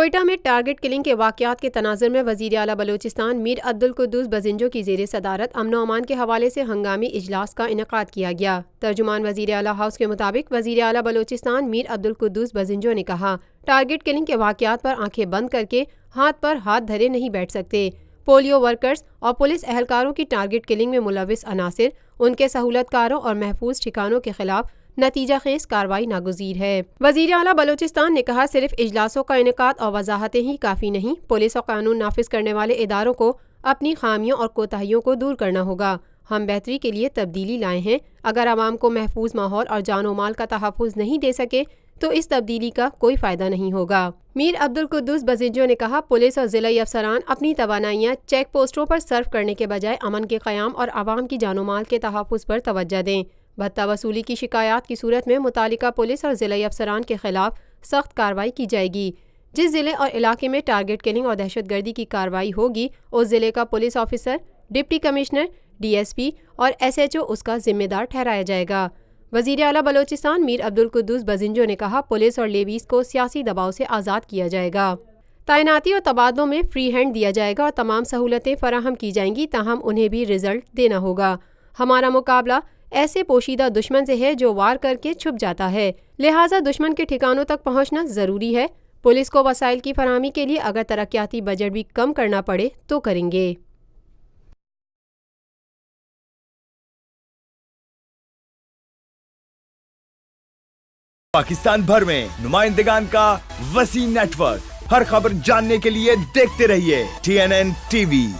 کوئٹہ میں target killing کے واقعات کے تناظر میں وزیر اعلیٰ بلوچستان میر عبدالقدوس بزنجو کی زیر صدارت امن و امان کے حوالے سے ہنگامی اجلاس کا انعقاد کیا گیا۔ ترجمان وزیر اعلیٰ ہاؤس کے مطابق وزیر اعلیٰ بلوچستان میر عبدالقدوس بزنجو نے کہا، ٹارگٹ کلنگ کے واقعات پر آنکھیں بند کر کے ہاتھ پر ہاتھ دھرے نہیں بیٹھ سکتے۔ پولیو ورکرز اور پولیس اہلکاروں کی ٹارگٹ کلنگ میں ملوث عناصر، ان کے سہولت کاروں اور محفوظ ٹھکانوں کے خلاف نتیجہ خیز کارروائی ناگزیر ہے۔ وزیر اعلیٰ بلوچستان نے کہا، صرف اجلاسوں کا انعقاد اور وضاحتیں ہی کافی نہیں، پولیس اور قانون نافذ کرنے والے اداروں کو اپنی خامیوں اور کوتاہیوں کو دور کرنا ہوگا۔ ہم بہتری کے لیے تبدیلی لائے ہیں۔ اگر عوام کو محفوظ ماحول اور جان و مال کا تحفظ نہیں دے سکے تو اس تبدیلی کا کوئی فائدہ نہیں ہوگا۔ میر عبدالقدوس بزنجو نے کہا، پولیس اور ضلعی افسران اپنی توانائیاں چیک پوسٹوں پر صرف کرنے کے بجائے امن کے قیام اور عوام کی جان و مال کے تحفظ پر توجہ دیں۔ بھتہ وصولی کی شکایات کی صورت میں متعلقہ پولیس اور ضلعی افسران کے خلاف سخت کارروائی کی جائے گی۔ جس ضلع اور علاقے میں ٹارگٹ کلنگ اور دہشت گردی کی کارروائی ہوگی، اس ضلع کا police officer, deputy commissioner, D S P اور ایس ایچ او اس کا ذمہ دار ٹھہرایا جائے گا۔ وزیر اعلیٰ بلوچستان میر عبدالقدوس بزنجو نے کہا، پولیس اور لیویز کو سیاسی دباؤ سے آزاد کیا جائے گا۔ تعیناتی اور تبادلوں میں فری ہینڈ دیا جائے گا اور تمام سہولتیں فراہم کی جائیں گی، تاہم انہیں بھی رزلٹ دینا ہوگا۔ ہمارا مقابلہ ایسے پوشیدہ دشمن سے ہے جو وار کر کے چھپ جاتا ہے، لہٰذا دشمن کے ٹھکانوں تک پہنچنا ضروری ہے۔ پولیس کو وسائل کی فراہمی کے لیے اگر ترقیاتی بجٹ بھی کم کرنا پڑے تو کریں گے۔ پاکستان بھر میں نمائندگان کا وسیع نیٹ ورک، ہر خبر جاننے کے لیے دیکھتے رہیے TNN TV۔